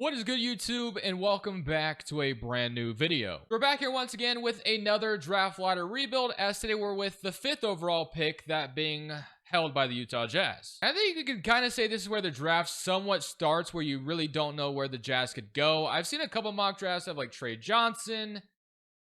What is good, YouTube, and welcome back to a brand new video. We're back here once again with another draft lottery rebuild, as today we're with the 5th overall pick, that being held by the Utah Jazz. I think you could kind of say this is where the draft somewhat starts, where you really don't know where the Jazz could go. I've seen a couple mock drafts of like Trey Johnson,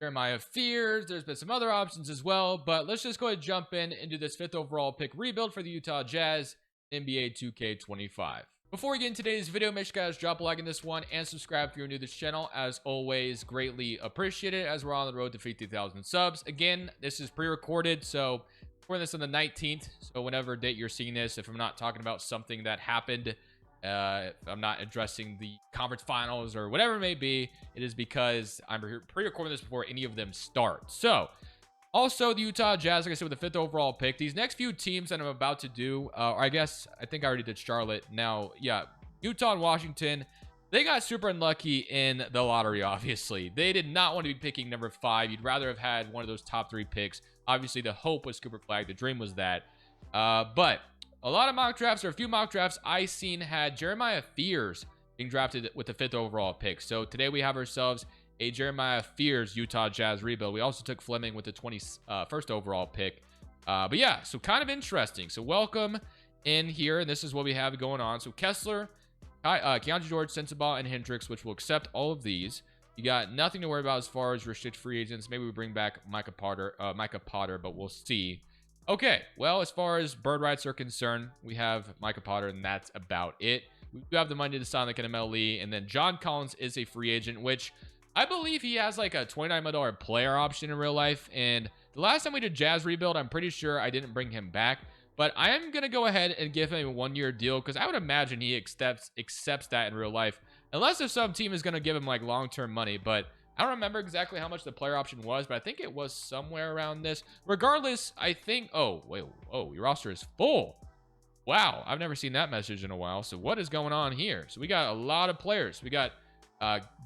Jeremiah Fears. There's been some other options as well, but let's just go ahead and jump in and do this 5th overall pick rebuild for the Utah Jazz, NBA 2K25. Before we get into today's video, make sure you guys drop a like in this one and subscribe if you're new to this channel. As always, greatly appreciated as we're on the road to 50,000 subs. Again, this is pre-recorded, so we're this on the 19th. So whenever date you're seeing this, if I'm not talking about something that happened, if I'm not addressing the conference finals or whatever it may be, it is because I'm pre-recording this before any of them start. So also, the Utah Jazz, like I said, with the 5th overall pick, these next few teams that I'm about to do, I think I already did Charlotte. Now, yeah, Utah and Washington, they got super unlucky in the lottery, obviously. They did not want to be picking number 5. You'd rather have had one of those top 3 picks. Obviously, the hope was Cooper Flag. The dream was that. But a lot of mock drafts, or a few mock drafts I seen, had Jeremiah Fears being drafted with the 5th overall pick. So today we have ourselves a Jeremiah Fears Utah Jazz rebuild. We also took Fleming with the 21st overall pick. But yeah, so kind of interesting. So welcome in here, and this is what we have going on. So Kessler, Keontae George, Sensabaugh, and Hendricks, which will accept all of these. You got nothing to worry about as far as restricted free agents. Maybe we bring back Micah Potter, but we'll see. Okay, well, as far as bird rights are concerned, we have Micah Potter, and that's about it. We do have the money to sign like an MLE, and then John Collins is a free agent, which I believe he has like a $29 million player option in real life. And the last time we did Jazz rebuild, I'm pretty sure I didn't bring him back. But I am going to go ahead and give him a 1-year deal, because I would imagine he accepts that in real life. Unless if some team is going to give him like long-term money. But I don't remember exactly how much the player option was, but I think it was somewhere around this. Regardless, I think... Oh, wait. Oh, your roster is full. Wow. I've never seen that message in a while. So what is going on here? So we got a lot of players. We got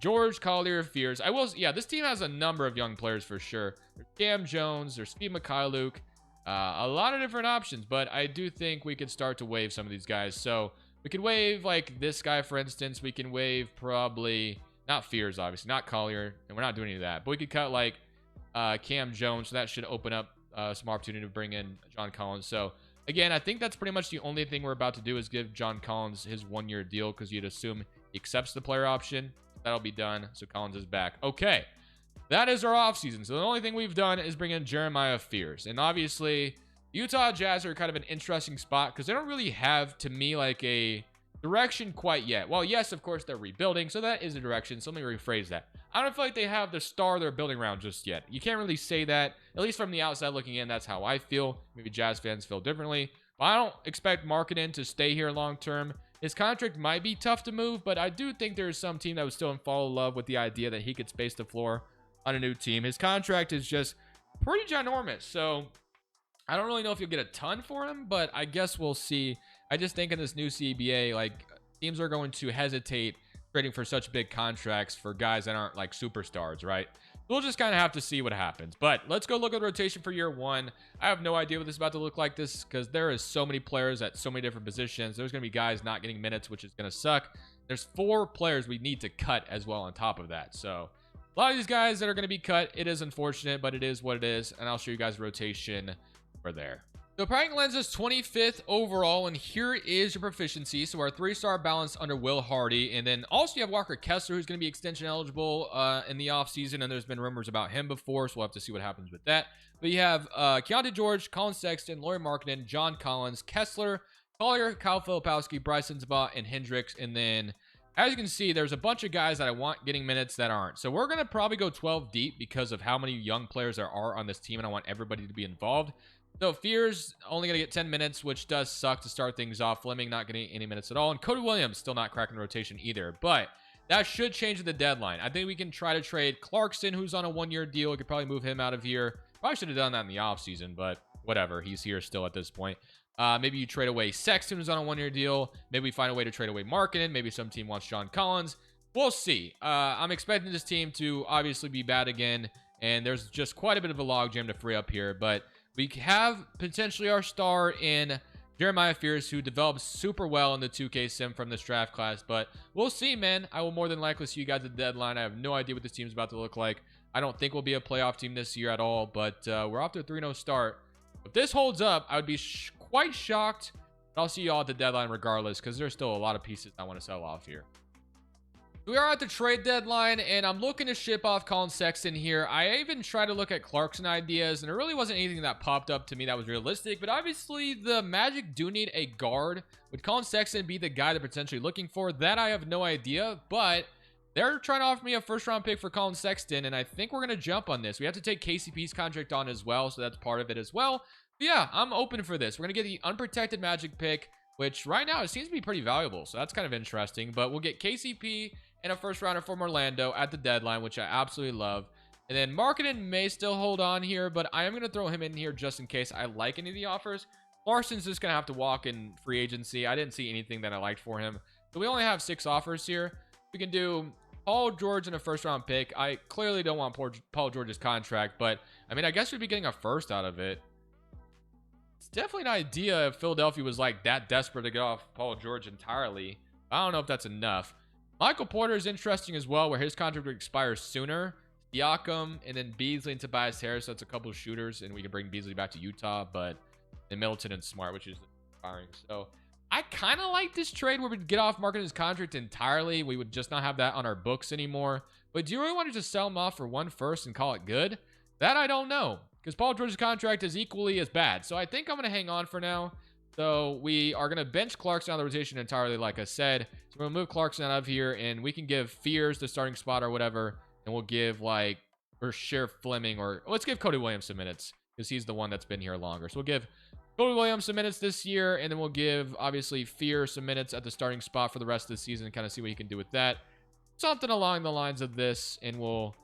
George, Collier, Fears. Yeah, this team has a number of young players for sure. There's Cam Jones, there's Steve Mikhailuk, a lot of different options, but I do think we could start to waive some of these guys. So we could waive like this guy, for instance. We can waive probably not Fears, obviously, not Collier, and we're not doing any of that, but we could cut like Cam Jones, so that should open up some opportunity to bring in John Collins. So again, I think that's pretty much the only thing we're about to do is give John Collins his 1-year deal, because you'd assume he accepts the player option. That'll be done. So Collins is back. Okay. That is our offseason. So the only thing we've done is bring in Jeremiah Fears. And obviously, Utah Jazz are kind of an interesting spot, because they don't really have, to me, like a direction quite yet. Well, yes, of course, they're rebuilding. So that is a direction. So let me rephrase that. I don't feel like they have the star they're building around just yet. You can't really say that. At least from the outside looking in, that's how I feel. Maybe Jazz fans feel differently. But I don't expect Markkanen to stay here long term. His contract might be tough to move, but I do think there's some team that would still fall in love with the idea that he could space the floor on a new team. His contract is just pretty ginormous, so I don't really know if you'll get a ton for him, but I guess we'll see. I just think in this new CBA, like, teams are going to hesitate trading for such big contracts for guys that aren't like superstars, right? We'll just kind of have to see what happens. But let's go look at the rotation for year 1. I have no idea what this is about to look like, this, because there is so many players at so many different positions. There's going to be guys not getting minutes, which is going to suck. There's 4 players we need to cut as well on top of that. So a lot of these guys that are going to be cut, it is unfortunate, but it is what it is. And I'll show you guys rotation for there. So Prying Lens is 25th overall, and here is your proficiency. So our 3-star balance under Will Hardy, and then also you have Walker Kessler, who's going to be extension eligible in the offseason, and there's been rumors about him before, so we'll have to see what happens with that. But you have Keontae George, Colin Sexton, Lauri Markkanen, John Collins, Kessler, Collier, Kyle Filipowski, Bryce Sensabaugh, and Hendricks. And then, as you can see, there's a bunch of guys that I want getting minutes that aren't. So we're going to probably go 12 deep because of how many young players there are on this team, and I want everybody to be involved. So Fears only going to get 10 minutes, which does suck to start things off. Fleming not getting any minutes at all. And Cody Williams still not cracking the rotation either. But that should change at the deadline. I think we can try to trade Clarkson, who's on a 1-year deal. We could probably move him out of here. Probably should have done that in the offseason, but whatever. He's here still at this point. Maybe you trade away Sexton, who's on a 1-year deal. Maybe we find a way to trade away Markkanen. Maybe some team wants John Collins. We'll see. I'm expecting this team to obviously be bad again. And there's just quite a bit of a logjam to free up here. But we have potentially our star in Jeremiah Fierce, who develops super well in the 2K sim from this draft class. But we'll see, man. I will more than likely see you guys at the deadline. I have no idea what this team's about to look like. I don't think we'll be a playoff team this year at all, but we're off to a 3-0 start. If this holds up, I would be quite shocked. But I'll see you all at the deadline regardless, because there's still a lot of pieces I want to sell off here. We are at the trade deadline, and I'm looking to ship off Colin Sexton here. I even tried to look at Clarkson ideas, and there really wasn't anything that popped up to me that was realistic. But obviously, the Magic do need a guard. Would Colin Sexton be the guy they're potentially looking for? That I have no idea, but they're trying to offer me a first-round pick for Colin Sexton, and I think we're going to jump on this. We have to take KCP's contract on as well, so that's part of it as well. But yeah, I'm open for this. We're going to get the unprotected Magic pick, which right now it seems to be pretty valuable, so that's kind of interesting. But we'll get KCP and a first rounder from Orlando at the deadline, which I absolutely love. And then Markkanen may still hold on here, but I am going to throw him in here just in case I like any of the offers. Larson's just going to have to walk in free agency. I didn't see anything that I liked for him. So we only have 6 offers here. We can do Paul George and a first round pick. I clearly don't want Paul George's contract, but I mean, I guess we'd be getting a first out of it. It's definitely an idea if Philadelphia was like that desperate to get off Paul George entirely. I don't know if that's enough. Michael Porter is interesting as well, where his contract would expire sooner. Siakam and then Beasley and Tobias Harris. So that's a couple of shooters, and we can bring Beasley back to Utah, but then Middleton and Smart, which is expiring. So I kind of like this trade where we'd get off Markkanen's contract entirely. We would just not have that on our books anymore. But do you really want to just sell him off for 1 first and call it good? That I don't know, because Paul George's contract is equally as bad. So I think I'm going to hang on for now. So we are going to bench Clarkson out of the rotation entirely, like I said. So we're going to move Clarkson out of here, and we can give Fears the starting spot or whatever. And we'll give, like, or Sheriff Fleming, or let's give Cody Williams some minutes, because he's the one that's been here longer. So we'll give Cody Williams some minutes this year, and then we'll give, obviously, Fear some minutes at the starting spot for the rest of the season and kind of see what he can do with that. Something along the lines of this, and we'll,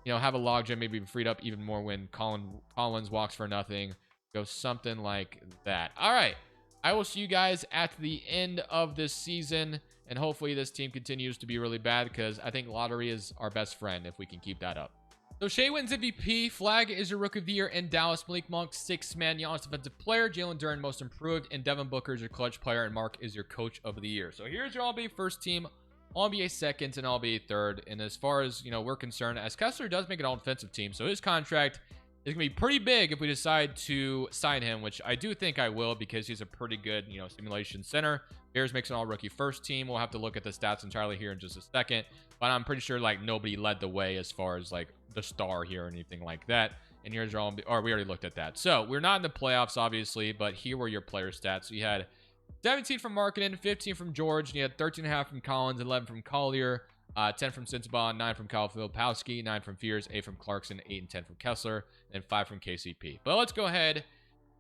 you know, have a logjam maybe freed up even more when Collins walks for nothing. Go something like that. All right. I will see you guys at the end of this season, and hopefully this team continues to be really bad, because I think lottery is our best friend if we can keep that up. So Shea wins MVP, Flag is your Rookie of the Year in Dallas, Malik Monk 6th man, Giannis Defensive Player, Jalen Duren Most Improved, and Devin Booker is your Clutch Player, and Mark is your Coach of the Year. So here's your All-NBA first team, All-NBA second, and All-NBA third. And as far as, you know, we're concerned, as Kessler does make an all-defensive team, so his contract is going to be pretty big if we decide to sign him, which I do think I will, because he's a pretty good, you know, simulation center. Bears makes an all-rookie first team. We'll have to look at the stats entirely here in just a second, but I'm pretty sure, like, nobody led the way as far as, like, the star here or anything like that. And here's your or we already looked at that. So we're not in the playoffs, obviously, but here were your player stats. So you had 17 from Markkanen, 15 from George, and you had 13.5 from Collins, 11 from Collier, 10 from Sensabaugh, 9 from Kyle Filipowski, 9 from Fears, 8 from Clarkson, 8 and 10 from Kessler, and 5 from KCP. But let's go ahead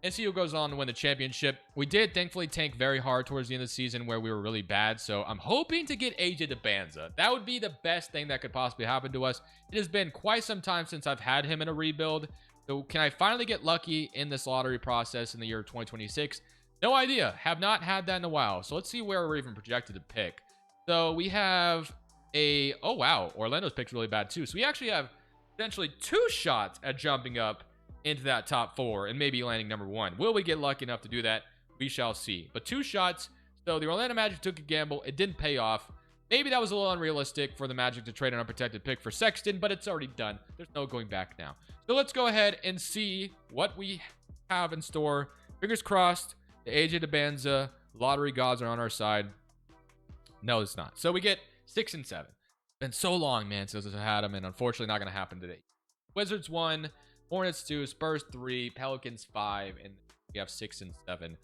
and see who goes on to win the championship. We did thankfully tank very hard towards the end of the season where we were really bad, so I'm hoping to get AJ DeBanza. That would be the best thing that could possibly happen to us. It has been quite some time since I've had him in a rebuild, so can I finally get lucky in this lottery process in the year of 2026? No idea. Have not had that in a while, so let's see where we're even projected to pick. So we have oh wow, Orlando's picked really bad too, so we actually have potentially 2 shots at jumping up into that top 4 and maybe landing number 1. Will we get lucky enough to do that? We shall see. But 2 shots. So the Orlando Magic took a gamble. It didn't pay off. Maybe that was a little unrealistic for the Magic to trade an unprotected pick for Sexton, but it's already done. There's no going back now. So let's go ahead and see what we have in store. Fingers crossed, the AJ DeBanza lottery gods are on our side. No, it's not. So we get 6 and 7. Been so long, man, since I've had them, and unfortunately not going to happen today. Wizards 1, Hornets 2, Spurs 3, Pelicans 5, and we have 6 and 7.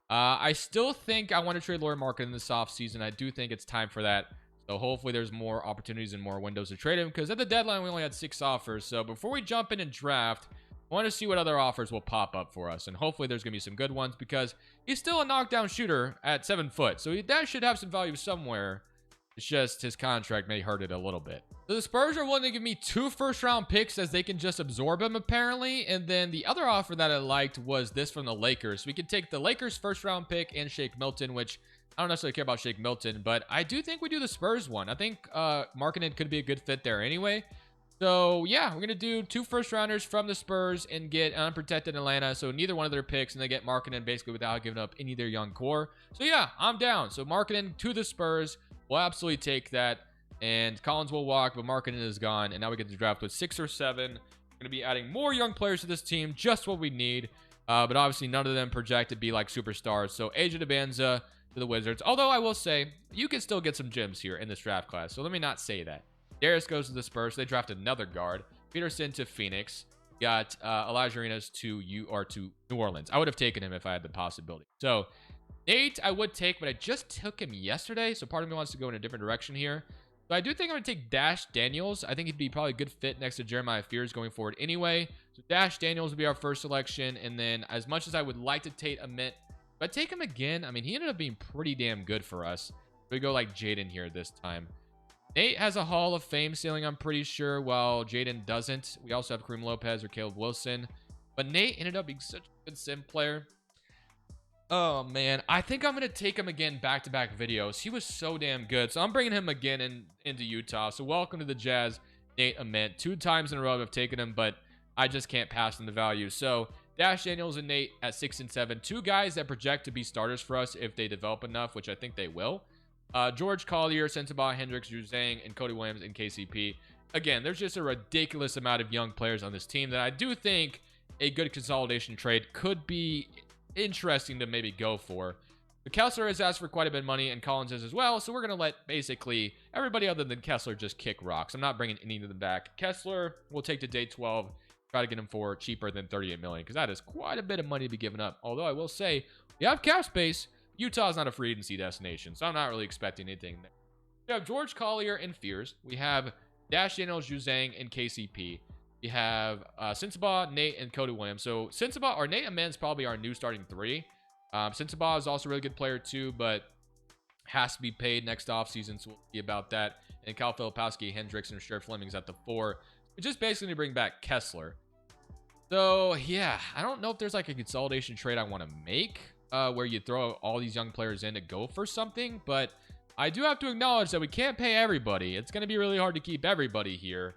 I still think I want to trade Lauri Markkanen in this offseason. I do think it's time for that. So hopefully there's more opportunities and more windows to trade him, because at the deadline we only had 6 offers. So before we jump in and draft, I want to see what other offers will pop up for us, and hopefully there's going to be some good ones, because he's still a knockdown shooter at 7 foot. So that should have some value somewhere. It's just his contract may hurt it a little bit. So the Spurs are willing to give me 2 first-round picks as they can just absorb him, apparently. And then the other offer that I liked was this from the Lakers. We could take the Lakers' first-round pick and Shake Milton, which I don't necessarily care about Shake Milton, but I do think we do the Spurs one. I think Markkanen could be a good fit there anyway. So yeah, we're gonna do 2 first rounders from the Spurs and get unprotected Atlanta. So neither one of their picks, and they get Markkanen basically without giving up any of their young core. So yeah, I'm down. So Markkanen to the Spurs, we'll absolutely take that. And Collins will walk, but Markkanen is gone. And now we get to draft with 6 or 7. We're gonna be adding more young players to this team, just what we need. But obviously none of them project to be like superstars. So Asia Debanza to the Wizards. Although I will say you can still get some gems here in this draft class. So let me not say that. Darius goes to the Spurs. They draft another guard. Peterson to Phoenix. Got Elijah Arenas to New Orleans. I would have taken him if I had the possibility. So Nate, I would take, but I just took him yesterday. So part of me wants to go in a different direction here. So I do think I'm going to take Dash Daniels. I think he'd be probably a good fit next to Jeremiah Fears going forward anyway. So Dash Daniels would be our first selection. And then as much as I would like to take Amit, if I take him again, I mean, he ended up being pretty damn good for us. We go like Jaden here this time. Nate has a Hall of Fame ceiling, I'm pretty sure, while Jaden doesn't. We also have Kareem Lopez or Caleb Wilson. But Nate ended up being such a good sim player. Oh, man. I think I'm going to take him again back-to-back videos. He was so damn good. So I'm bringing him again into Utah. So welcome to the Jazz, Nate Amit. 2 times in a row I've taken him, but I just can't pass on the value. So Dash Daniels and Nate at 6 and 7. 2 guys that project to be starters for us if they develop enough, which I think they will. George Collier, Sensabaugh, Hendricks, Juzang, and Cody Williams in KCP. Again, there's just a ridiculous amount of young players on this team that I do think a good consolidation trade could be interesting to maybe go for. The Kessler has asked for quite a bit of money, and Collins is as well, so we're going to let basically everybody other than Kessler just kick rocks. I'm not bringing any of them back. Kessler will take to day 12, try to get him for cheaper than $38 million, because that is quite a bit of money to be given up. Although I will say, we have cap space. Utah's not a free agency destination, so I'm not really expecting anything there. We have George Collier and Fears. We have Dash Daniels, Juzang, and KCP. We have Sensabaugh, Nate, and Cody Williams. So Sensabaugh or Nate Amen's probably our new starting 3. Sensabaugh is also a really good player too, but has to be paid next offseason, so we'll see about that. And Kyle Filipowski, Hendricks, and Sheriff Fleming's at the 4. We just basically bring back Kessler. So yeah, I don't know if there's like a consolidation trade I want to make. Where you throw all these young players in to go for something, but I do have to acknowledge that we can't pay everybody. It's going to be really hard to keep everybody here.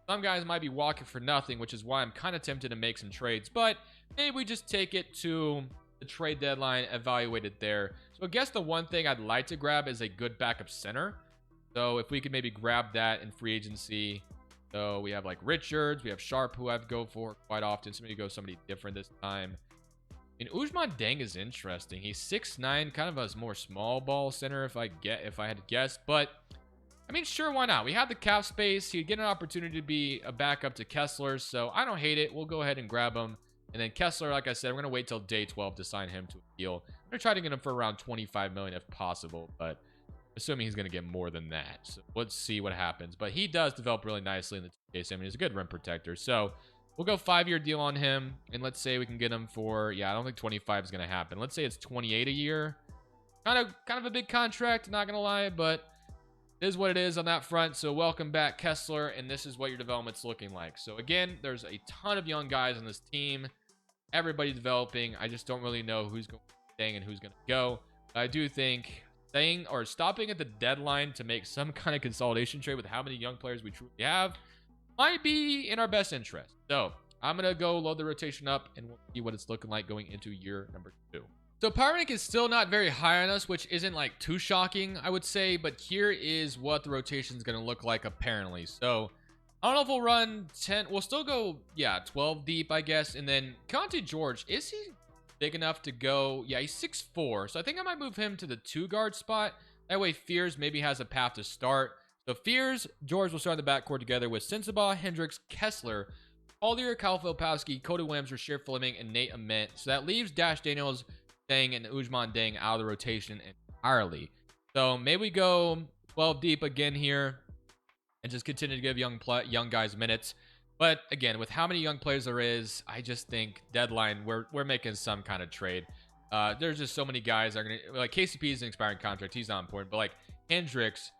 Some guys might be walking for nothing, which is why I'm kind of tempted to make some trades, but maybe we just take it to the trade deadline, evaluate it there. So I guess the one thing I'd like to grab is a good backup center. So if we could maybe grab that in free agency. So we have like Richards, we have Sharp, who I've go for quite often. So maybe go somebody different this time. And Ousmane Deng is interesting. He's 6'9", kind of a more small ball center if I had to guess. But I mean, sure, why not? We have the cap space. He'd get an opportunity to be a backup to Kessler, so I don't hate it. We'll go ahead and grab him. And then Kessler, like I said, we're gonna wait till day 12 to sign him to a deal. I'm gonna try to get him for around $25 million if possible, but assuming he's gonna get more than that. So let's see what happens. But he does develop really nicely in the 2K sim. He's a good rim protector. So we'll go 5-year deal on him, and let's say we can get him for, yeah, I don't think 25 is going to happen. Let's say it's 28 a year. Kind of a big contract, not going to lie, but it is what it is on that front. So welcome back, Kessler, and this is what your development's looking like. So again, there's a ton of young guys on this team. Everybody developing. I just don't really know who's going to stay and who's going to go. But I do think staying or stopping at the deadline to make some kind of consolidation trade with how many young players we truly have might be in our best interest. So I'm going to go load the rotation up, and we'll see what it's looking like going into year number 2. So power rank is still not very high on us, which isn't like too shocking, I would say. But here is what the rotation is going to look like apparently. So I don't know if we'll run 10. We'll still go, yeah, 12 deep, I guess. And then Conte George, is he big enough to go? Yeah, he's 6'4". So I think I might move him to the 2-guard spot. That way Fears maybe has a path to start. So Fears, George will start in the backcourt together with Sensabaugh, Hendricks, Kessler, Collier, Kyle Filipowski, Cody Williams, Rasheer Fleming, and Nate Ament. So that leaves Dash Daniels, Deng, and Ousmane Deng out of the rotation entirely. So maybe we go 12 deep again here and just continue to give young guys minutes. But again, with how many young players there is, I just think deadline, we're making some kind of trade. There's just so many guys that are going to, like KCP is an expiring contract. He's not important, but like Hendricks,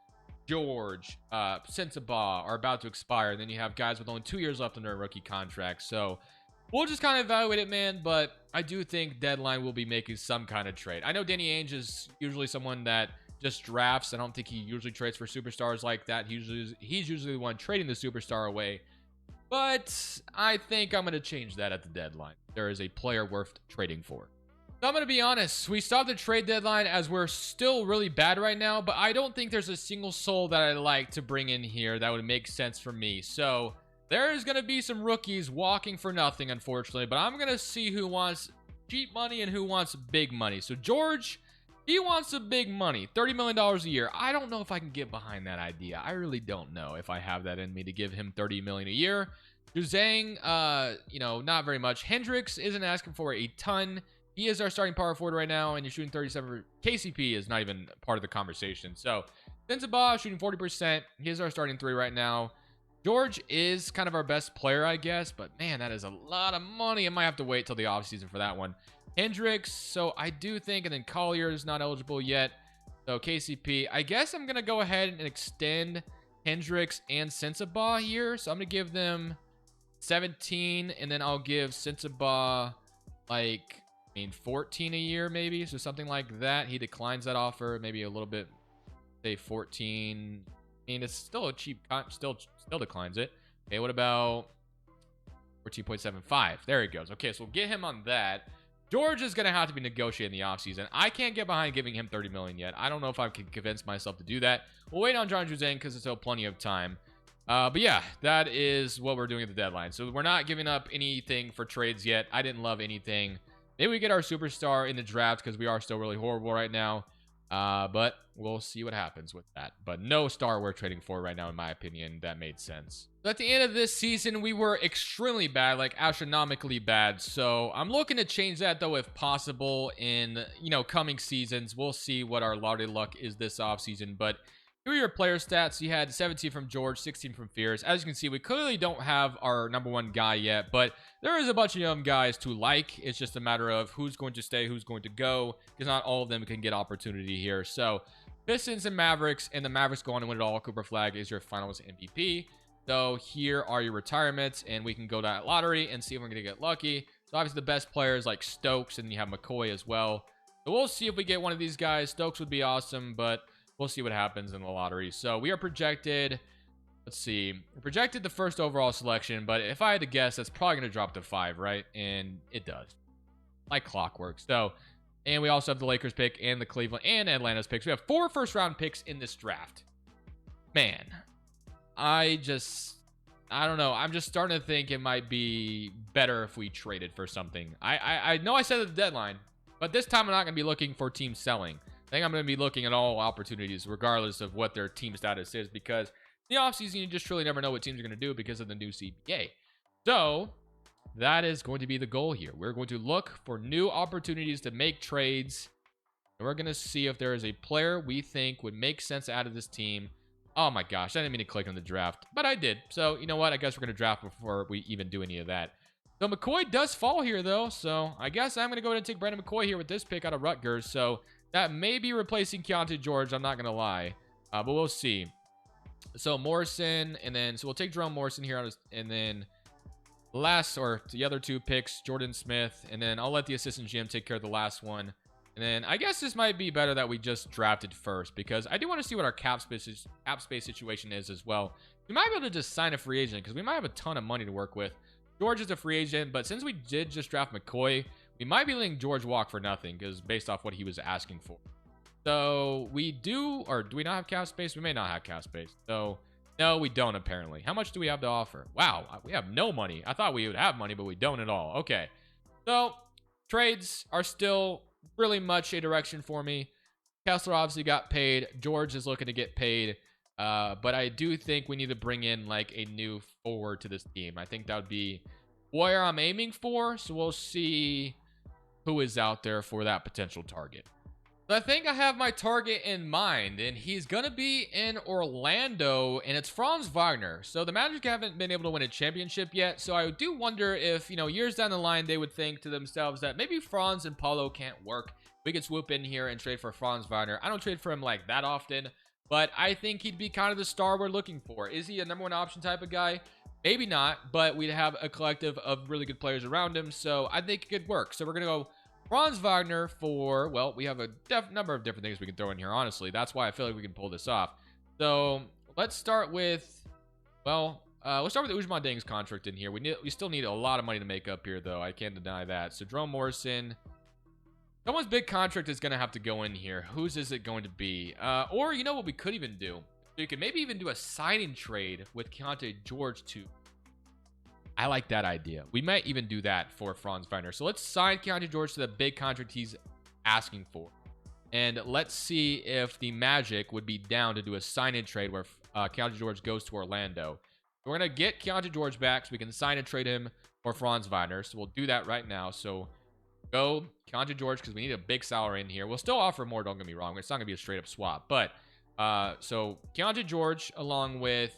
George, Sensabaugh are about to expire. And then you have guys with only 2 years left on their rookie contract. So we'll just kind of evaluate it, man. But I do think deadline will be making some kind of trade. I know Danny Ainge is usually someone that just drafts. I don't think he usually trades for superstars like that. He's usually the one trading the superstar away. But I think I'm going to change that at the deadline. There is a player worth trading for. So I'm going to be honest. We stopped the trade deadline as we're still really bad right now. But I don't think there's a single soul that I'd like to bring in here that would make sense for me. So there's going to be some rookies walking for nothing, unfortunately. But I'm going to see who wants cheap money and who wants big money. So George, he wants some big money, $30 million a year. I don't know if I can get behind that idea. I really don't know if I have that in me to give him $30 million a year. Zhang, not very much. Hendricks isn't asking for a ton. He is our starting power forward right now, and you're shooting 37. KCP is not even part of the conversation. So, Sensabaugh shooting 40%. He is our starting 3 right now. George is kind of our best player, I guess, but man, that is a lot of money. I might have to wait till the offseason for that one. Hendricks, so I do think, and then Collier is not eligible yet. So KCP, I guess I'm going to go ahead and extend Hendricks and Sensabaugh here. So I'm going to give them 17, and then I'll give Sensabaugh 14 a year maybe. So something like that. He declines that offer, maybe a little bit, say 14. I mean, it's still a cheap, still declines it. Okay, what about 14.75? There he goes. Okay, so we'll get him on that. George is going to have to be negotiating the offseason. I can't get behind giving him $30 million yet. I don't know if I can convince myself to do that. We'll wait on John Juzang because there's still plenty of time. But yeah, that is what we're doing at the deadline. So we're not giving up anything for trades yet. I didn't love anything. Maybe we get our superstar in the draft because we are still really horrible right now. But we'll see what happens with that. But no star we're trading for right now, in my opinion. That made sense. So at the end of this season, we were extremely bad, like astronomically bad. So I'm looking to change that, though, if possible, in coming seasons. We'll see what our lottery luck is this offseason. But here are your player stats. You had 17 from George, 16 from Fierce. As you can see, we clearly don't have our #1 guy yet, but there is a bunch of young guys to like. It's just a matter of who's going to stay, who's going to go, because not all of them can get opportunity here. So Pistons and Mavericks, and the Mavericks go on and win it all. Cooper Flag is your finals MVP. So here are your retirements, and we can go to that lottery and see if we're going to get lucky. So obviously the best players like Stokes, and you have McCoy as well. So we'll see if we get one of these guys. Stokes would be awesome, but we'll see what happens in the lottery. So we are projected, let's see, we're projected the first overall selection, but if I had to guess, that's probably going to drop to 5, right? And it does, like clockwork. So, and we also have the Lakers pick and the Cleveland and Atlanta's picks. We have 4 first-round picks in this draft. Man, I don't know. I'm just starting to think it might be better if we traded for something. I know I said at the deadline, but this time I'm not going to be looking for team selling. I think I'm going to be looking at all opportunities regardless of what their team status is, because in the offseason, you just truly never know what teams are going to do because of the new CBA. So that is going to be the goal here. We're going to look for new opportunities to make trades, and we're going to see if there is a player we think would make sense out of this team. Oh my gosh, I didn't mean to click on the draft, but I did. So you know what? I guess we're going to draft before we even do any of that. So McCoy does fall here, though, so I guess I'm going to go ahead and take Brandon McCoy here with this pick out of Rutgers. So that may be replacing Keontae George. I'm not going to lie. But we'll see. So Morrison. And then, so we'll take Jerome Morrison here. And then the other 2 picks, Jordan Smith. And then I'll let the assistant GM take care of the last one. And then I guess this might be better that we just drafted first, because I do want to see what our cap space situation is as well. We might be able to just sign a free agent because we might have a ton of money to work with. George is a free agent, but since we did just draft McCoy, we might be letting George walk for nothing because based off what he was asking for. So we do, or do we not have cap space? We may not have cap space. So no, we don't apparently. How much do we have to offer? Wow, we have no money. I thought we would have money, but we don't at all. Okay. So trades are still really much a direction for me. Kessler obviously got paid. George is looking to get paid. But I do think we need to bring in like a new forward to this team. I think that would be where I'm aiming for. So we'll see who is out there for that potential target. So I think I have my target in mind, and he's going to be in Orlando, and it's Franz Wagner. So the Magic haven't been able to win a championship yet. So I do wonder if, years down the line, they would think to themselves that maybe Franz and Paulo can't work. We could swoop in here and trade for Franz Wagner. I don't trade for him like that often, but I think he'd be kind of the star we're looking for. Is he a #1 option type of guy? Maybe not, but we'd have a collective of really good players around him, so I think it could work. So we're going to go Franz Wagner for, well, we have a number of different things we can throw in here, honestly. That's why I feel like we can pull this off. So let's start with, well, let's start with Ousmane Dieng's contract in here. We still need a lot of money to make up here, though. I can't deny that. So Jerome Morrison, someone's big contract is going to have to go in here. Whose is it going to be? Or you know what we could even do? We could maybe even do a signing trade with Keontae George too. I like that idea. We might even do that for Franz Wagner. So let's sign Keontae George to the big contract he's asking for. And let's see if the Magic would be down to do a sign-in trade where Keontae George goes to Orlando. We're going to get Keontae George back so we can sign and trade him for Franz Wagner. So we'll do that right now. So go Keontae George because we need a big salary in here. We'll still offer more, don't get me wrong. It's not going to be a straight-up swap. But so Keontae George along with,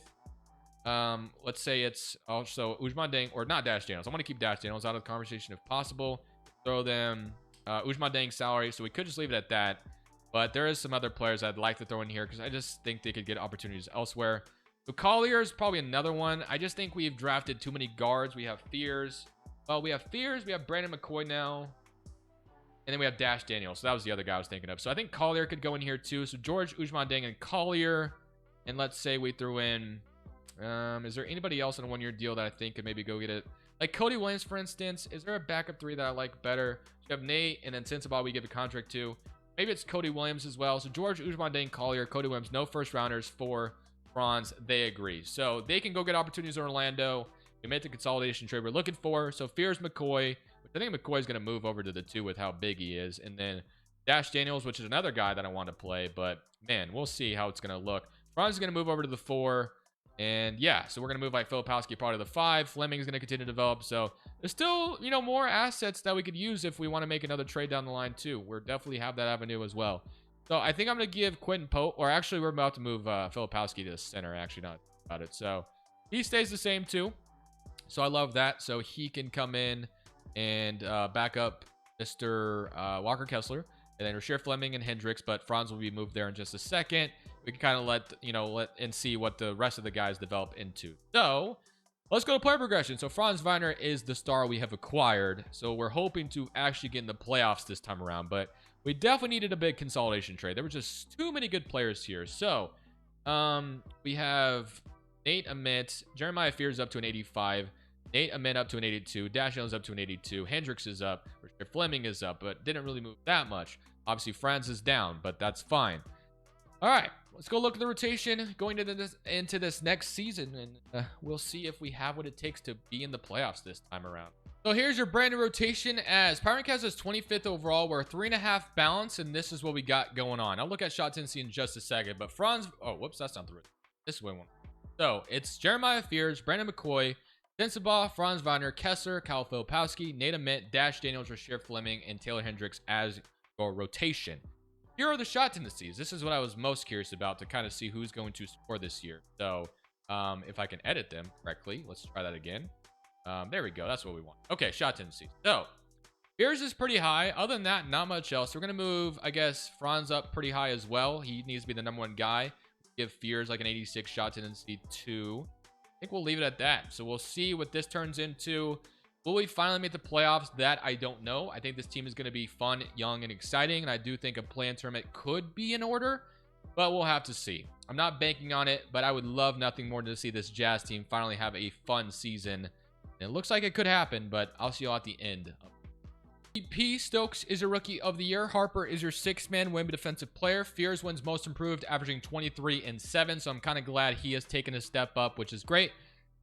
let's say it's also Ousmane Dieng, or not Dash Daniels. I want to keep Dash Daniels out of the conversation if possible. Throw them Ousmane Dieng's salary. So we could just leave it at that. But there is some other players I'd like to throw in here because I just think they could get opportunities elsewhere. So Collier is probably another one. I just think we've drafted too many guards. We have Fears. Well, we have Fears. We have Brandon McCoy now. And then we have Dash Daniels. So that was the other guy I was thinking of. So I think Collier could go in here too. So George, Ousmane Dieng, and Collier. And let's say we threw in... is there anybody else in a one-year deal that I think could maybe go get it? Like Cody Williams, for instance. Is there a backup three that I like better? So you have Nate, and then Sensabaugh we give a contract to. Maybe it's Cody Williams as well. So George, Ousmane Dieng, Collier, Cody Williams. No first-rounders for Franz. They agree. So they can go get opportunities in Orlando. We made the consolidation trade we're looking for. So Fears McCoy, which I think McCoy is going to move over to the 2 with how big he is. And then Dash Daniels, which is another guy that I want to play. But, man, we'll see how it's going to look. Franz is going to move over to the 4. And, yeah, so we're going to move like Filipowski probably to the 5. Fleming is going to continue to develop. So there's still, you know, more assets that we could use if we want to make another trade down the line, too. We'll definitely have that avenue as well. So I think I'm going to give Quentin Pope, or actually we're about to move Filipowski to the center, actually, not about it. So he stays the same, too. So I love that. So he can come in and back up Mr. Walker Kessler. And then Rasheer Fleming and Hendricks, but Franz will be moved there in just a second. We can kind of let and see what the rest of the guys develop into. So let's go to player progression. So Franz Wagner is the star we have acquired. So we're hoping to actually get in the playoffs this time around, but we definitely needed a big consolidation trade. There were just too many good players here. So we have Nate Ament, Jeremiah Fears up to an 85, Nate Ament up to an 82, Dash Jones up to an 82, Hendricks is up, Richard Fleming is up, but didn't really move that much. Obviously, Franz is down, but that's fine. All right, let's go look at the rotation going into this next season, and we'll see if we have what it takes to be in the playoffs this time around. So here's your brand new rotation as Pyroncast is 25th overall. We're 3.5 balance, and this is what we got going on. I'll look at shot tendency in just a second, but Franz... Oh, whoops, that's not the rotation. This is what I want. So it's Jeremiah Fears, Brandon McCoy, Sensabaugh, Franz Wagner, Kessler, Kyle Filipowski, Nate Ament, Dash Daniels, Rasheer Fleming, and Taylor Hendricks as your rotation. Here are the shot tendencies. This is what I was most curious about to kind of see who's going to score this year. So if I can edit them correctly, let's try that again. There we go. That's what we want. Okay, shot tendencies. So Fears is pretty high. Other than that, not much else. We're going to move, I guess, Franz up pretty high as well. He needs to be the #1 guy. Give Fears like an 86 shot tendency too. I think we'll leave it at that. So we'll see what this turns into. Will we finally make the playoffs? That I don't know. I think this team is going to be fun, young, and exciting. And I do think a play-in tournament could be in order. But we'll have to see. I'm not banking on it. But I would love nothing more than to see this Jazz team finally have a fun season. And it looks like it could happen. But I'll see you all at the end. P. Stokes is your Rookie of the Year. Harper is your 6-man win defensive player. Fears wins Most Improved, averaging 23 and 7. So I'm kind of glad he has taken a step up, which is great.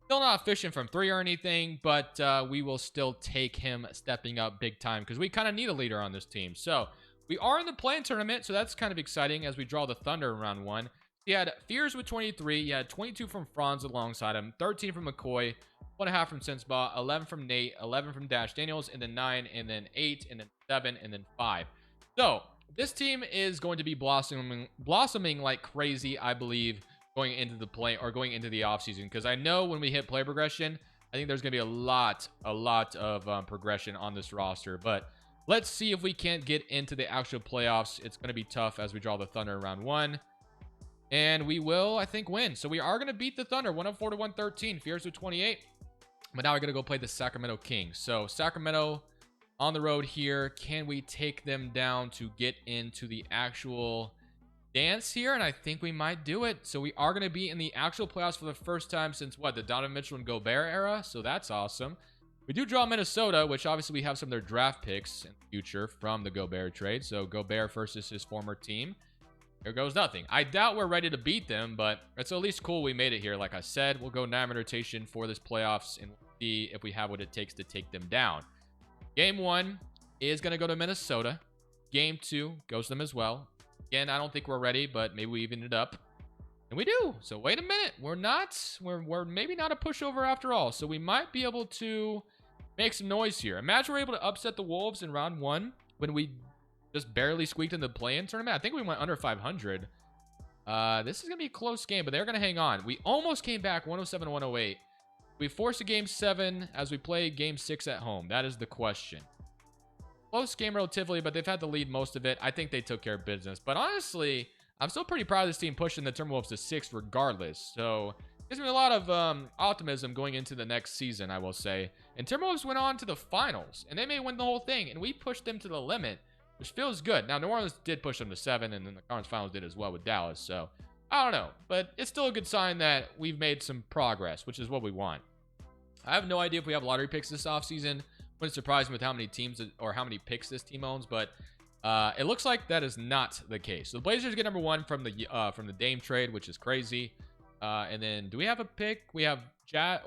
Still not efficient from 3 or anything, but we will still take him stepping up big time because we kind of need a leader on this team. So we are in the play-in tournament, so that's kind of exciting as we draw the Thunder in round 1. He had Fears with 23. He had 22 from Franz alongside him, 13 from McCoy, 1.5 from Sensabaugh, 11 from Nate, 11 from Dash Daniels, and then 9, and then 8, and then 7, and then 5. So this team is going to be blossoming like crazy, I believe, going into the offseason, because I know when we hit play progression, I think there's going to be a lot of progression on this roster. But let's see if we can't get into the actual playoffs. It's going to be tough as we draw the Thunder in round 1. And we will, I think, win. So we are going to beat the Thunder 104 to 113. Fears with 28. But now we're going to go play the Sacramento Kings. So Sacramento, on the road here. Can we take them down to get into the actual dance here? And I think we might do it. So we are going to be in the actual playoffs for the first time since what, the Donovan Mitchell and Gobert era. So that's awesome. We do draw Minnesota, which obviously we have some of their draft picks in the future from the Gobert trade. So Gobert versus his former team. Here goes nothing. I doubt we're ready to beat them, but it's at least cool we made it here. Like I said, we'll go 9-man rotation for this playoffs and we'll see if we have what it takes to take them down. Game 1 is going to go to Minnesota. Game 2 goes to them as well. Again, I don't think we're ready, but maybe we even it up. And we do. So wait a minute. We're maybe not a pushover after all. So we might be able to make some noise here. Imagine we're able to upset the Wolves in round 1 when we just barely squeaked in the play-in tournament. I think we went under 500. This is going to be a close game, but they're going to hang on. We almost came back 107-108. We forced a game 7 as we play game 6 at home. That is the question. Close game relatively, but they've had the lead most of it. I think they took care of business. But honestly, I'm still pretty proud of this team pushing the Timberwolves to 6 regardless. So it gives me a lot of optimism going into the next season, I will say. And Timberwolves went on to the finals, and they may win the whole thing. And we pushed them to the limit, which feels good. Now, New Orleans did push them to 7, and then the conference finals did as well with Dallas. So I don't know, but it's still a good sign that we've made some progress, which is what we want. I have no idea if we have lottery picks this offseason. Wouldn't surprise me with how many teams or how many picks this team owns, but it looks like that is not the case. So the Blazers get number 1 from the Dame trade, which is crazy. And then do we have a pick? We have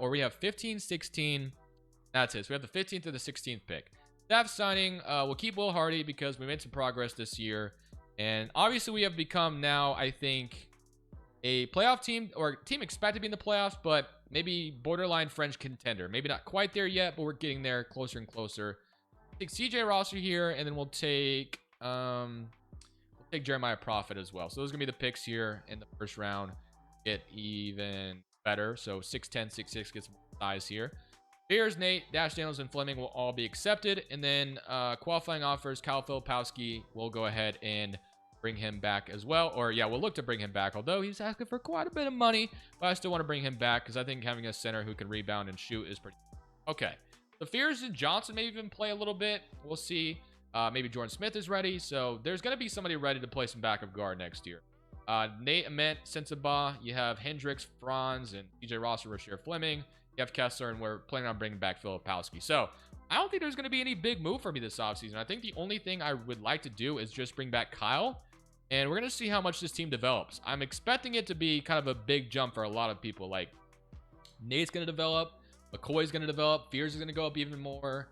we have 15, 16. That's it. So we have the 15th to the 16th pick. Staff signing. We'll keep Will Hardy because we made some progress this year, and obviously we have become now, I think, a playoff team or a team expected to be in the playoffs, but maybe borderline French contender. Maybe not quite there yet, but we're getting there closer and closer. Take CJ Rosser here, and then we'll take Jeremiah Prophet as well. So those are gonna be the picks here in the first round. Get even better. So 6'10", 6'6" gets more size here. Beers, Nate, Dash Daniels, and Fleming will all be accepted, and then qualifying offers. Kyle Filipowski, will go ahead and bring him back as well, or yeah, we'll look to bring him back, although he's asking for quite a bit of money, but I still want to bring him back because I think having a center who can rebound and shoot is pretty okay. The Fears and Johnson may even play a little bit. We'll see. Maybe Jordan Smith is ready, so there's going to be somebody ready to play some backup guard next year. Nate Ament, Sensabaugh, you have Hendricks, Franz, and DJ Rosser, Rasheer Fleming. You have Kessler, and we're planning on bringing back Filipowski. So I don't think there's going to be any big move for me this offseason. I think the only thing I would like to do is just bring back Kyle, and we're going to see how much this team develops. I'm expecting it to be kind of a big jump for a lot of people. Like, Nate's going to develop, McCoy's going to develop, Fears is going to go up even more.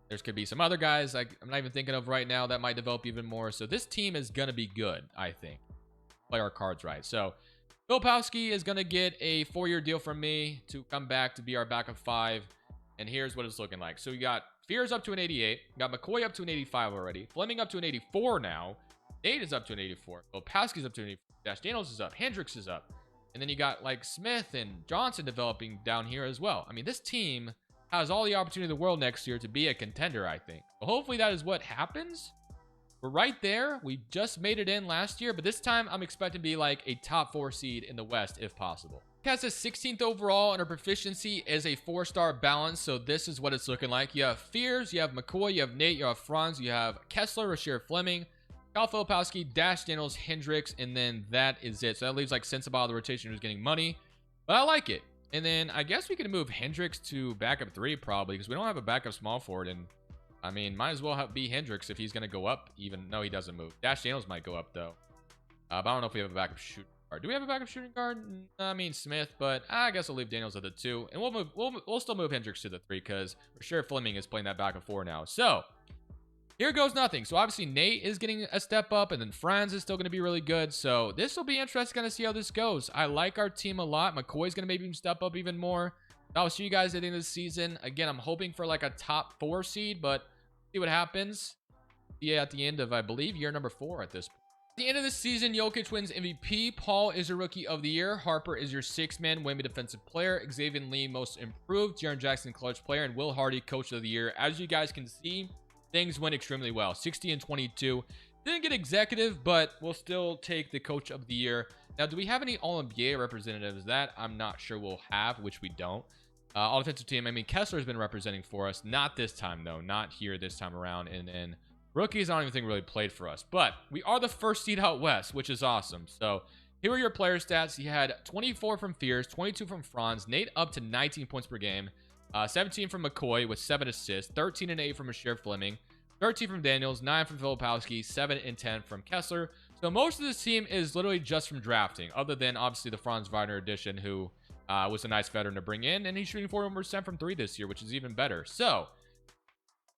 There's could be some other guys like I'm not even thinking of right now that might develop even more. So this team is going to be good, I think. Play our cards right. So Filipowski is going to get a 4-year deal from me to come back to be our backup 5. And here's what it's looking like. So we got Fears up to an 88. We got McCoy up to an 85 already. Fleming up to an 84 now. Nate is up to an 84. Filipowski's up to an 84. Dash Daniels is up. Hendricks is up. And then you got like Smith and Johnson developing down here as well. I mean, this team has all the opportunity in the world next year to be a contender, I think. But hopefully that is what happens. We're right there. We just made it in last year, but this time I'm expecting to be like a top 4 seed in the West if possible. Has a 16th overall, and our proficiency is a 4-star balance, so this is what it's looking like. You have Fears, you have McCoy, you have Nate, you have Franz, you have Kessler, Rasheer Fleming, Kyle Filipowski, Dash Daniels, Hendricks, and then that is it. So that leaves like Sensabaugh, the rotation, who's getting money, but I like it. And then I guess we can move Hendricks to backup 3 probably, because we don't have a backup small forward, and I mean, might as well be Hendricks if he's going to go up. Even no, he doesn't move. Dash Daniels might go up though. But I don't know if we have a backup shooting guard. Do we have a backup shooting guard? I mean Smith, but I guess I'll leave Daniels at the 2, and we'll still move Hendricks to the 3 because Rasheer Fleming is playing that backup 4 now. So here goes nothing. So obviously Nate is getting a step up, and then Franz is still going to be really good. So this will be interesting to see how this goes. I like our team a lot. McCoy's going to maybe step up even more. I'll see you guys at the end of the season. Again, I'm hoping for like a top 4 seed, but see what happens. Yeah, at the end of, I believe, year number 4 at this point. At the end of the season, Jokic wins MVP. Paul is your Rookie of the Year. Harper is your 6-man Wemby Defensive Player. Xavier Lee, Most Improved. Jaren Jackson, Clutch Player. And Will Hardy, Coach of the Year. As you guys can see, things went extremely well. 60 and 22. Didn't get executive, but we'll still take the Coach of the Year. Now, do we have any All-NBA representatives? That I'm not sure we'll have, which we don't. All defensive team. I mean, Kessler's been representing for us. Not this time, though. Not here this time around. And then rookies, I don't even think really played for us. But we are the first seed out west, which is awesome. So here are your player stats. He had 24 from Fears, 22 from Franz, Nate up to 19 points per game, 17 from McCoy with 7 assists, 13 and 8 from Asher Fleming, 13 from Daniels, 9 from Filipowski, 7 and 10 from Kessler. So most of this team is literally just from drafting, other than obviously the Franz Wagner addition, who was a nice veteran to bring in, and he's shooting 41% from 3 this year, which is even better. So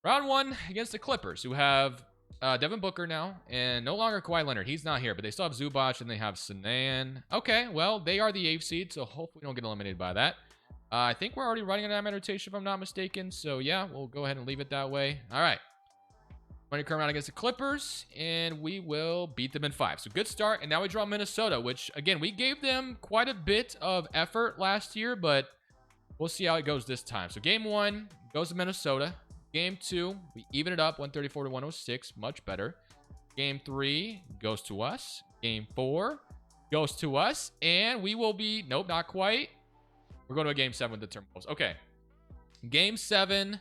round 1 against the Clippers, who have Devin Booker now, and no longer Kawhi Leonard. He's not here, but they still have Zubac, and they have Sanan. Okay, well, they are the 8th seed, so hopefully we don't get eliminated by that. I think we're already running an diamond rotation, if I'm not mistaken. So yeah, we'll go ahead and leave it that way. All right. We're going to come around against the Clippers, and we will beat them in 5. So good start, and now we draw Minnesota, which, again, we gave them quite a bit of effort last year, but we'll see how it goes this time. So game 1 goes to Minnesota. Game 2, we even it up, 134 to 106, much better. Game 3 goes to us. Game 4 goes to us, and we will be, nope, not quite. We're going to a game 7 with the Timberwolves. Okay. Game 7,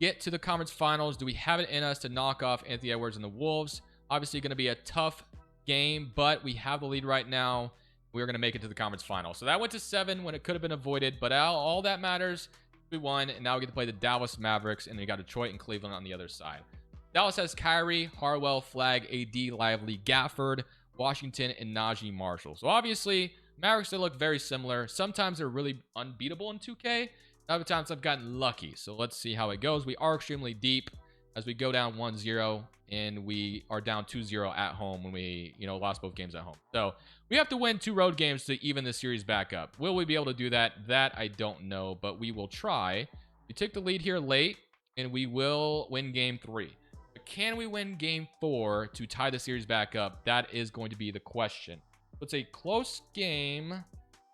get to the conference finals. Do we have it in us to knock off Anthony Edwards and the Wolves? Obviously going to be a tough game, but we have the lead right now. We're going to make it to the conference finals. So that went to 7 when it could have been avoided, but all that matters, we won, and now we get to play the Dallas Mavericks, and we got Detroit and Cleveland on the other side. Dallas has Kyrie, Harwell, Flagg, AD, Lively, Gafford, Washington, and Najee Marshall. So obviously, Mavericks, they look very similar. Sometimes they're really unbeatable in 2K. Other times I've gotten lucky. So let's see how it goes. We are extremely deep as we go down 1-0, and we are down 2-0 at home when we, lost both games at home. So we have to win 2 road games to even the series back up. Will we be able to do that? That I don't know, but we will try. We took the lead here late, and we will win game 3. But can we win game 4 to tie the series back up? That is going to be the question. It's a close game,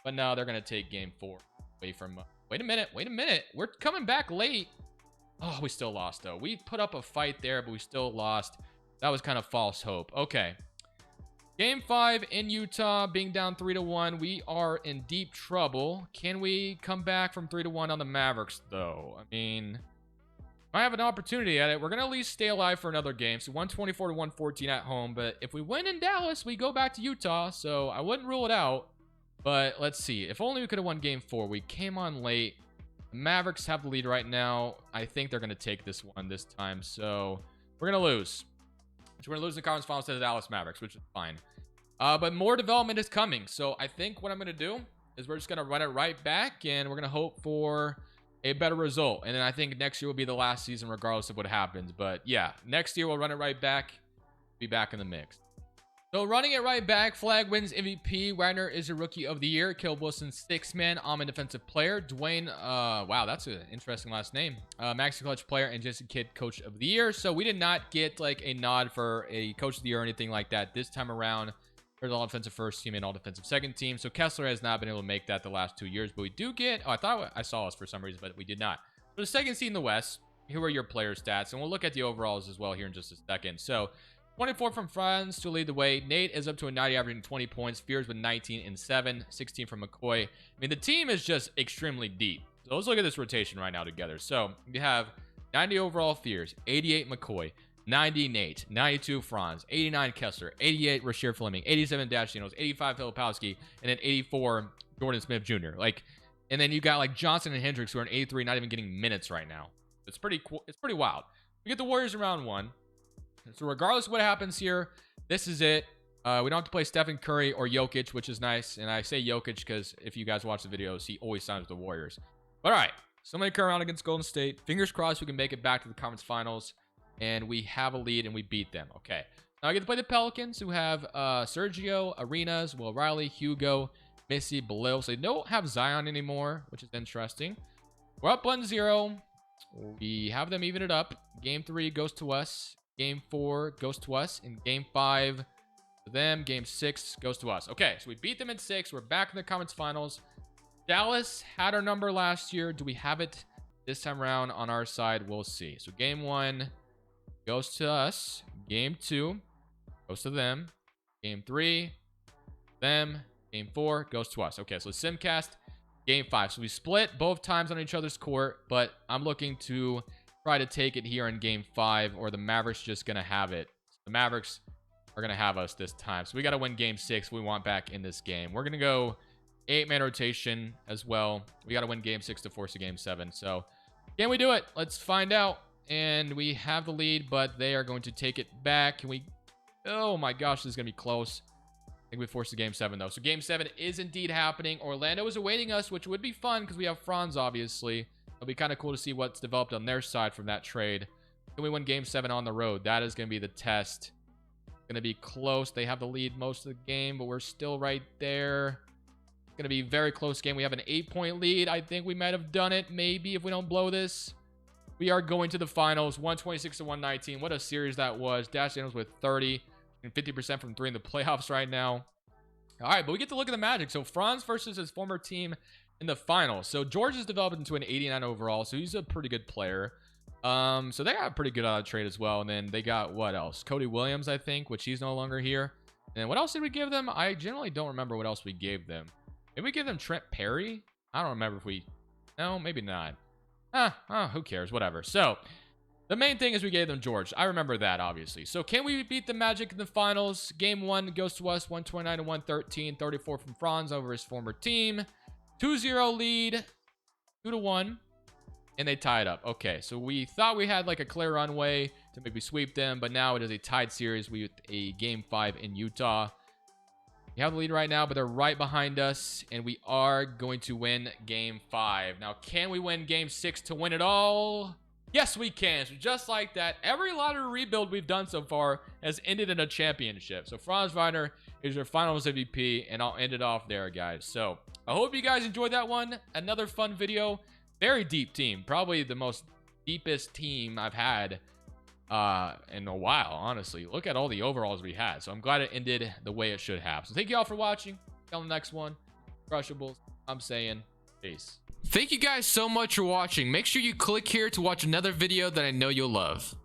but no, they're going to take game 4 away from us. Wait a minute. We're coming back late. Oh, we still lost, though. We put up a fight there, but we still lost. That was kind of false hope. Okay. Game 5 in Utah, being down 3-1. We are in deep trouble. Can we come back from 3-1 on the Mavericks, though? I mean, I have an opportunity at it. We're going to at least stay alive for another game. So 124 to 114 at home. But if we win in Dallas, we go back to Utah. So I wouldn't rule it out. But let's see. If only we could have won game 4. We came on late. The Mavericks have the lead right now. I think they're going to take this one this time. So we're going to lose. So we're going to lose the conference finals to the Dallas Mavericks, which is fine. But more development is coming. So I think what I'm going to do is we're just going to run it right back. And we're going to hope for a better result. And then I think next year will be the last season regardless of what happens. But yeah, next year we'll run it right back. Be back in the mix. So running it right back, Flagg wins MVP. Wagner is a Rookie of the Year. Caleb Wilson, 6th man. Almond Defensive Player. Dwayne, wow, that's an interesting last name. Maxi Clutch Player, and Jason Kidd Coach of the Year. So we did not get like a nod for a Coach of the Year or anything like that this time around. There's all defensive first team and all defensive second team. So Kessler has not been able to make that the last 2 years, but we do get, I thought I saw us for some reason, but we did not. For the second seed in the West, here are your player stats, and we'll look at the overalls as well here in just a second. So 24 from Franz to lead the way. Nate is up to a 90, averaging 20 points. Fears with 19 and 7. 16 from McCoy. I mean, the team is just extremely deep. So let's look at this rotation right now together. So we have 90 overall Fears, 88 McCoy, 90 Nate, 92 Franz, 89 Kessler, 88 Rasheer Fleming, 87 Daniels, 85 Filipowski, and then 84 Jordan Smith Jr. And then you got like Johnson and Hendricks, who are in 83, not even getting minutes right now. It's pretty cool. It's pretty wild. We get the Warriors in round 1. So regardless of what happens here, this is it. We don't have to play Stephen Curry or Jokic, which is nice. And I say Jokic because if you guys watch the videos, he always signs with the Warriors. But all right, somebody come around against Golden State. Fingers crossed we can make it back to the conference finals. And we have a lead and we beat them. Okay. Now I get to play the Pelicans, who have Sergio, Arenas, Will Riley, Hugo, Missy, Belil. So they don't have Zion anymore, which is interesting. We're up 1-0. We have them even it up. Game 3 goes to us. Game 4 goes to us. And game 5 to them. Game 6 goes to us. Okay, so we beat them in 6. We're back in the conference finals. Dallas had our number last year. Do we have it this time around on our side? We'll see. So game 1 goes to us. Game 2 goes to them. Game 3, them. Game 4 goes to us. Okay, so Simcast game 5. So we split both times on each other's court, but I'm looking to try to take it here in game 5, or the Mavericks just gonna have it. The Mavericks are gonna have us this time, so we got to win game 6 if we want back in this game. We're gonna go 8-man rotation as well. We got to win game 6 to force a game 7. So can we do it? Let's find out. And we have the lead, but they are going to take it back. Can we? Oh my gosh, this is gonna be close. I think we forced a game 7 though. So game 7 is indeed happening. Orlando is awaiting us, which would be fun because we have Franz, obviously. It'll be kind of cool to see what's developed on their side from that trade. Can we win game 7 on the road? That is going to be the test. Going to be close. They have the lead most of the game, but we're still right there. It's going to be a very close game. We have an 8-point lead. I think we might have done it, maybe, if we don't blow this. We are going to the finals, 126 to 119. What a series that was. Dash Daniels with 30 and 50% from 3 in the playoffs right now. All right, but we get to look at the Magic. So Franz versus his former team in the finals. So George has developed into an 89 overall, so he's a pretty good player. So they got pretty good out of trade as well. And then they got what else? Cody Williams, I think, which he's no longer here. And what else did we give them? I generally don't remember what else we gave them. Did we give them Trent Perry? I don't remember if we... No, maybe not. Who cares? Whatever. So the main thing is we gave them George. I remember that, obviously. So can we beat the Magic in the finals? Game 1 goes to us, 129 to 113. 34 from Franz over his former team. 2-0 lead. 2-1. And they tied up. Okay, so we thought we had like a clear runway to maybe sweep them, but now it is a tied series with a game 5 in Utah. We have the lead right now, but they're right behind us, and we are going to win game 5. Now, can we win game 6 to win it all? Yes, we can. So just like that, every lottery rebuild we've done so far has ended in a championship. So Franz Wagner is your finals MVP, and I'll end it off there, guys. So I hope you guys enjoyed that one. Another fun video. Very deep team. Probably the most deepest team I've had in a while, honestly. Look at all the overalls we had. So I'm glad it ended the way it should have. So thank you all for watching. Till the next one. Crushables. I'm saying peace. Thank you guys so much for watching. Make sure you click here to watch another video that I know you'll love.